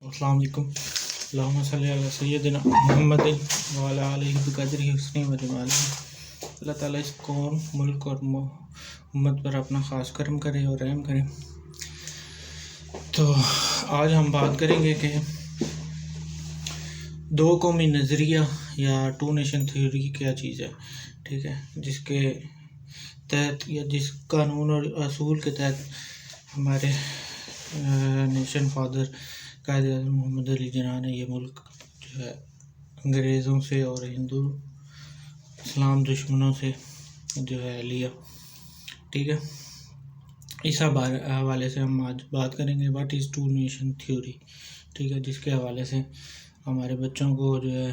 السلام علیکم۔ اللہم صلی علی سیدنا محمد وعلی آلہ بقدرہ حسنہ و جمالہ۔ اللہ تعالیٰ اس قوم، ملک اور امت پر اپنا خاص کرم کرے اور رحم کرے۔ تو آج ہم بات کریں گے کہ دو قومی نظریہ یا ٹو نیشن تھیوری کیا چیز ہے، ٹھیک ہے، جس کے تحت یا جس قانون اور اصول کے تحت ہمارے نیشن فادر قائد اعظم محمد علی جناح نے یہ ملک جو ہے انگریزوں سے اور ہندو اسلام دشمنوں سے جو ہے لیا، ٹھیک ہے۔ اس حوالے سے ہم آج بات کریں گے what is two nation theory, ٹھیک ہے، جس کے حوالے سے ہمارے بچوں کو جو ہے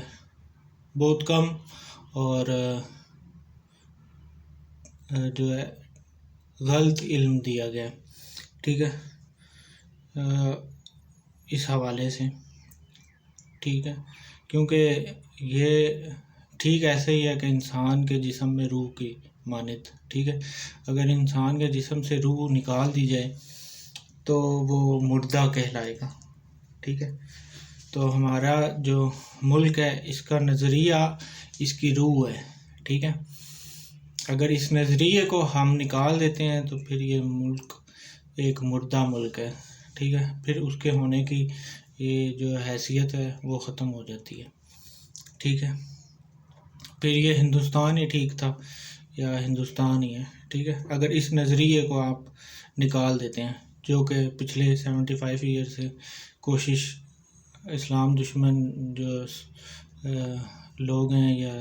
بہت کم اور جو ہے غلط علم دیا گیا، ٹھیک ہے، اس حوالے سے، ٹھیک ہے، کیونکہ یہ ٹھیک ایسے ہی ہے کہ انسان کے جسم میں روح کی مانند، ٹھیک ہے، اگر انسان کے جسم سے روح نکال دی جائے تو وہ مردہ کہلائے گا، ٹھیک ہے۔ تو ہمارا جو ملک ہے اس کا نظریہ اس کی روح ہے، ٹھیک ہے۔ اگر اس نظریے کو ہم نکال دیتے ہیں تو پھر یہ ملک ایک مردہ ملک ہے، ٹھیک ہے، پھر اس کے ہونے کی یہ جو حیثیت ہے وہ ختم ہو جاتی ہے، ٹھیک ہے، پھر یہ ہندوستان ہی ٹھیک تھا یا ہندوستان ہی ہے، ٹھیک ہے۔ اگر اس نظریے کو آپ نکال دیتے ہیں جو کہ پچھلے 75 ایئر سے کوشش اسلام دشمن جو لوگ ہیں یا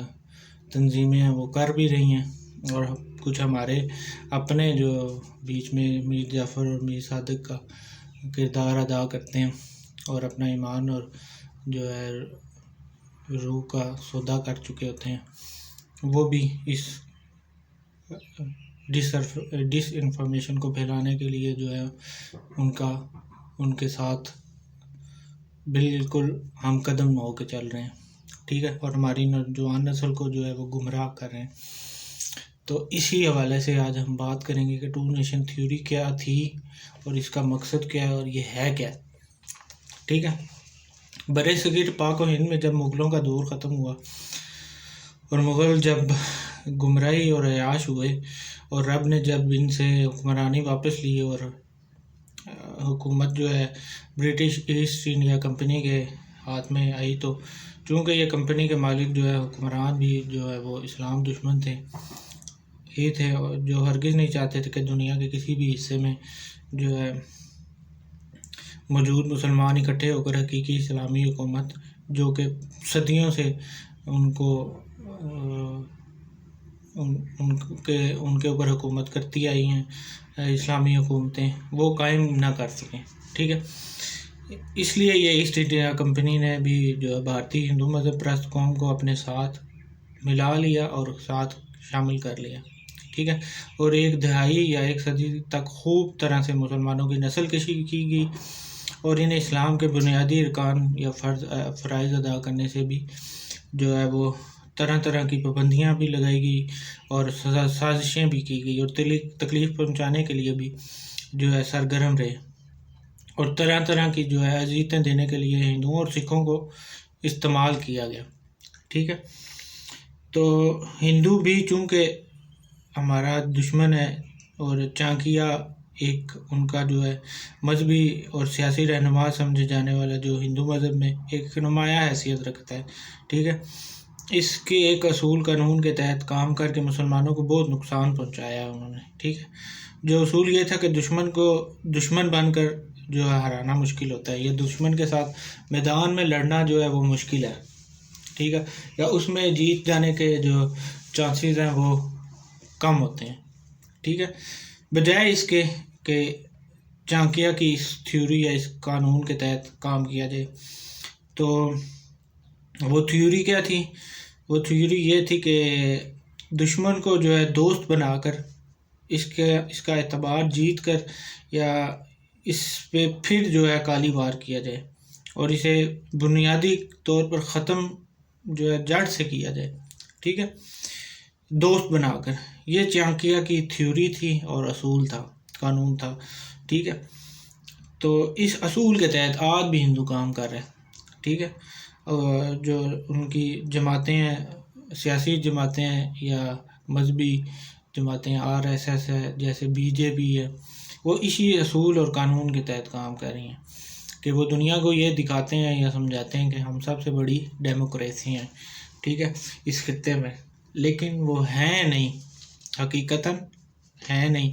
تنظیمیں ہیں وہ کر بھی رہی ہیں، اور کچھ ہمارے اپنے جو بیچ میں میر جعفر اور میر صادق کا کردار ادا کرتے ہیں اور اپنا ایمان اور جو ہے روح کا سودا کر چکے ہوتے ہیں، وہ بھی اس ڈس انفارمیشن کو پھیلانے کے لیے جو ہے ان کے ساتھ بالکل ہم قدم ہو کے چل رہے ہیں، ٹھیک ہے، اور ہماری نوجوان نسل کو جو ہے وہ گمراہ کر رہے ہیں۔ تو اسی حوالے سے آج ہم بات کریں گے کہ ٹو نیشن تھیوری کیا تھی اور اس کا مقصد کیا ہے اور یہ ہے کیا، ٹھیک ہے۔ برِ صغیر پاک و ہند میں جب مغلوں کا دور ختم ہوا اور مغل جب گمراہی اور عیاش ہوئے اور رب نے جب ان سے حکمرانی واپس لی اور حکومت جو ہے برٹش ایسٹ انڈیا کمپنی کے ہاتھ میں آئی، تو چونکہ یہ کمپنی کے مالک جو ہے حکمران بھی جو ہے وہ اسلام دشمن تھے ہی تھے، اور جو ہرگز نہیں چاہتے تھے کہ دنیا کے کسی بھی حصے میں جو ہے موجود مسلمان اکٹھے ہو کر حقیقی اسلامی حکومت جو کہ صدیوں سے ان کے اوپر حکومت کرتی آئی ہیں اسلامی حکومتیں، وہ قائم نہ کر سکیں، ٹھیک ہے۔ اس لیے یہ ایسٹ انڈیا کمپنی نے بھی جو ہے بھارتی ہندو مذہب پرست قوم کو اپنے ساتھ ملا لیا اور ساتھ شامل کر لیا، ٹھیک ہے، اور ایک دہائی یا ایک صدی تک خوب طرح سے مسلمانوں کی نسل کشی کی گئی اور انہیں اسلام کے بنیادی ارکان یا فرائض ادا کرنے سے بھی جو ہے وہ طرح طرح کی پابندیاں بھی لگائی گئی اور سازشیں بھی کی گئی اور تکلیف پہنچانے کے لیے بھی جو ہے سرگرم رہے اور طرح طرح کی جو ہے اذیتیں دینے کے لیے ہندوؤں اور سکھوں کو استعمال کیا گیا، ٹھیک ہے۔ تو ہندو بھی چونکہ ہمارا دشمن ہے اور چانکیہ ایک ان کا جو ہے مذہبی اور سیاسی رہنما سمجھے جانے والا جو ہندو مذہب میں ایک نمایاں حیثیت رکھتا ہے، ٹھیک ہے، اس کے ایک اصول قانون کے تحت کام کر کے مسلمانوں کو بہت نقصان پہنچایا ہے انہوں نے، ٹھیک ہے۔ جو اصول یہ تھا کہ دشمن کو دشمن بن کر جو ہے ہرانا مشکل ہوتا ہے، یا دشمن کے ساتھ میدان میں لڑنا جو ہے وہ مشکل ہے، ٹھیک ہے، یا اس میں جیت جانے کے جو چانسز ہیں وہ کم ہوتے ہیں، ٹھیک ہے، بجائے اس کے کہ چانکیہ کی اس تھیوری یا اس قانون کے تحت کام کیا جائے۔ تو وہ تھیوری کیا تھی؟ وہ تھیوری یہ تھی کہ دشمن کو جو ہے دوست بنا کر اس کا اعتبار جیت کر یا اس پہ پھر جو ہے کالی وار کیا جائے اور اسے بنیادی طور پر ختم جو ہے جڑ سے کیا جائے، ٹھیک ہے، دوست بنا کر۔ یہ چانکیہ کی تھیوری تھی اور اصول تھا، قانون تھا، ٹھیک ہے۔ تو اس اصول کے تحت آج بھی ہندو کام کر رہے ہیں، ٹھیک ہے. جو ان کی جماعتیں ہیں، سیاسی جماعتیں ہیں یا مذہبی جماعتیں، RSS ہے، جیسے BJP ہے، وہ اسی اصول اور قانون کے تحت کام کر رہی ہیں کہ وہ دنیا کو یہ دکھاتے ہیں یا سمجھاتے ہیں کہ ہم سب سے بڑی ڈیموکریسی ہیں، ٹھیک ہے، اس خطے میں. لیکن وہ ہیں نہیں، حقیقتاً ہیں نہیں،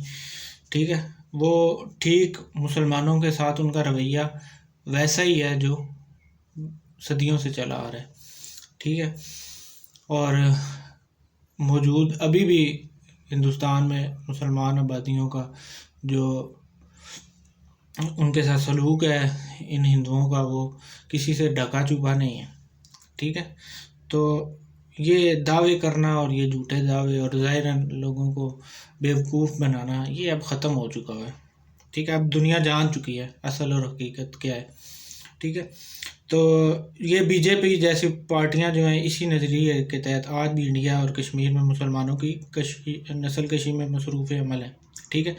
ٹھیک ہے. وہ ٹھیک مسلمانوں کے ساتھ ان کا رویہ ویسا ہی ہے جو صدیوں سے چلا آ رہا ہے، ٹھیک ہے. اور موجود ابھی بھی ہندوستان میں مسلمان آبادیوں کا جو ان کے ساتھ سلوک ہے ان ہندوؤں کا، وہ کسی سے ڈھکا چھپا نہیں ہے، ٹھیک ہے. تو یہ دعوے کرنا اور یہ جھوٹے دعوے اور ظاہراً لوگوں کو بیوقوف بنانا یہ اب ختم ہو چکا ہے، ٹھیک ہے. اب دنیا جان چکی ہے اصل اور حقیقت کیا ہے، ٹھیک ہے. تو یہ BJP جیسی پارٹیاں جو ہیں اسی نظریے کے تحت آج بھی انڈیا اور کشمیر میں مسلمانوں کی نسل کشی میں مصروف عمل ہے، ٹھیک ہے.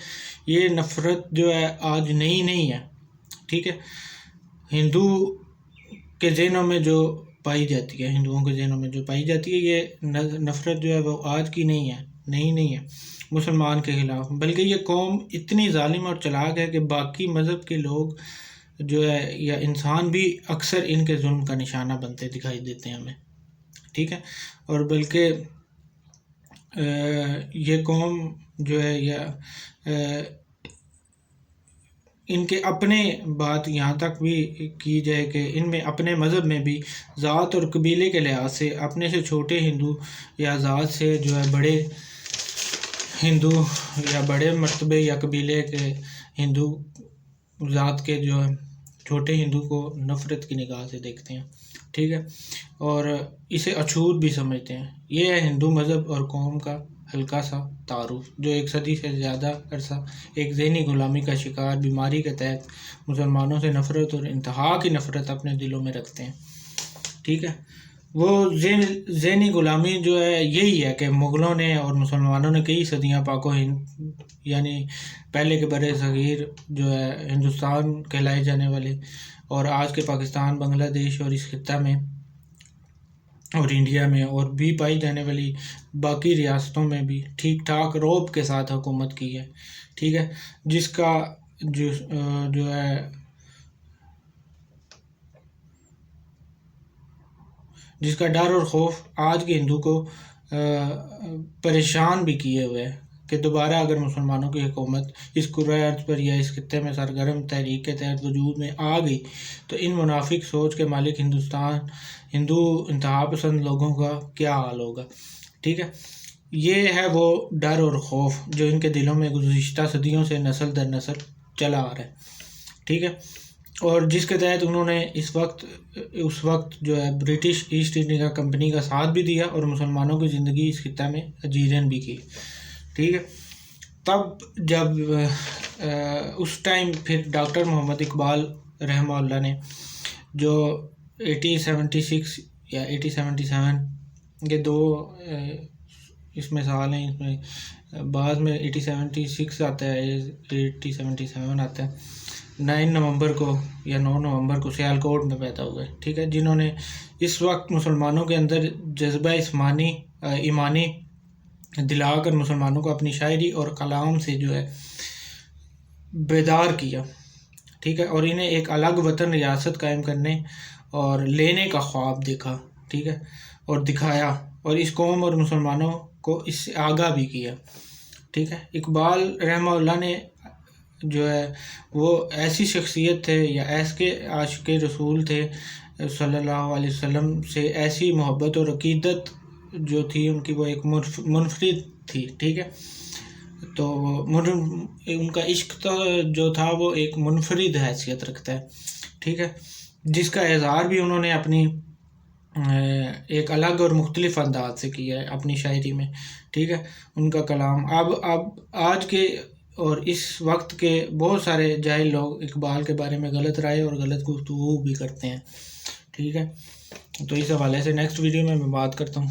یہ نفرت جو ہے آج نئی نہیں ہے، ٹھیک ہے. ہندو کے ذہنوں میں جو پائی جاتی ہے، ہندوؤں کے ذہنوں میں جو پائی جاتی ہے، یہ نفرت جو ہے وہ آج کی نہیں ہے، نئی نہیں ہے مسلمان کے خلاف، بلکہ یہ قوم اتنی ظالم اور چلاک ہے کہ باقی مذہب کے لوگ جو ہے یا انسان بھی اکثر ان کے ظلم کا نشانہ بنتے دکھائی دیتے ہیں ہمیں، ٹھیک ہے. اور بلکہ یہ قوم جو ہے یا ان کے اپنے بات یہاں تک بھی کی جائے کہ ان میں اپنے مذہب میں بھی ذات اور قبیلے کے لحاظ سے اپنے سے چھوٹے ہندو یا ذات سے جو ہے بڑے ہندو یا بڑے مرتبے یا قبیلے کے ہندو ذات کے جو ہے چھوٹے ہندو کو نفرت کی نگاہ سے دیکھتے ہیں، ٹھیک ہے. اور اسے اچھوت بھی سمجھتے ہیں. یہ ہے ہندو مذہب اور قوم کا ہلکا سا تعارف، جو ایک صدی سے زیادہ عرصہ ایک ذہنی غلامی کا شکار بیماری کے تحت مسلمانوں سے نفرت اور انتہا کی نفرت اپنے دلوں میں رکھتے ہیں، ٹھیک ہے. وہ ذہنی غلامی جو ہے یہی ہے کہ مغلوں نے اور مسلمانوں نے کئی صدیاں پاک و ہند یعنی پہلے کے بر صغیر جو ہے ہندوستان کہلائے جانے والے اور آج کے پاکستان، بنگلہ دیش اور اس خطہ میں اور انڈیا میں اور بھی پائی جانے والی باقی ریاستوں میں بھی ٹھیک ٹھاک رعب کے ساتھ حکومت کی ہے، ٹھیک ہے. جس کا جو ہے جس کا ڈر اور خوف آج کے ہندو کو پریشان بھی کیے ہوئے ہے کہ دوبارہ اگر مسلمانوں کی حکومت اس کرۂ ارض پر یا اس خطے میں سرگرم تحریک کے تحت وجود میں آ گئی تو ان منافق سوچ کے مالک ہندو انتہا پسند لوگوں کا کیا حال ہوگا، ٹھیک ہے. یہ ہے وہ ڈر اور خوف جو ان کے دلوں میں گزشتہ صدیوں سے نسل در نسل چلا آ رہا ہے، ٹھیک ہے. اور جس کے تحت انہوں نے اس وقت جو ہے برٹش ایسٹ انڈیا کمپنی کا ساتھ بھی دیا اور مسلمانوں کی زندگی اس خطہ میں اجیرن بھی کی، ٹھیک ہے. تب جب اس ٹائم پھر ڈاکٹر محمد اقبال رحمہ اللہ نے جو 1876 یا 1877 یہ دو اس میں سال ہیں، اس میں بعد میں 1876 آتا ہے، 1877 آتا ہے. 9 نومبر کو یا 9 نومبر کو سیالکوٹ میں پیدا ہوئے، ٹھیک ہے، جنہوں نے اس وقت مسلمانوں کے اندر جذبہ ایمانی دلا کر مسلمانوں کو اپنی شاعری اور کلام سے جو ہے بیدار کیا، ٹھیک ہے. اور انہیں ایک الگ وطن ریاست قائم کرنے اور لینے کا خواب دیکھا، ٹھیک ہے، اور دکھایا، اور اس قوم اور مسلمانوں کو اس سے آگاہ بھی کیا، ٹھیک ہے. اقبال رحمہ اللہ نے جو ہے وہ ایسی شخصیت تھے یا ایسے عاشق رسول تھے صلی اللہ علیہ وسلم سے، ایسی محبت اور عقیدت جو تھی ان کی وہ ایک منفرد تھی، ٹھیک ہے. تو ان کا عشق جو تھا وہ ایک منفرد حیثیت رکھتا ہے، ٹھیک ہے، جس کا اظہار بھی انہوں نے اپنی ایک الگ اور مختلف انداز سے کیا ہے اپنی شاعری میں، ٹھیک ہے. ان کا کلام اب آج کے اور اس وقت کے بہت سارے جاہل لوگ اقبال کے بارے میں غلط رائے اور غلط گفتگو بھی کرتے ہیں، ٹھیک ہے. تو اس حوالے سے نیکسٹ ویڈیو میں بات کرتا ہوں.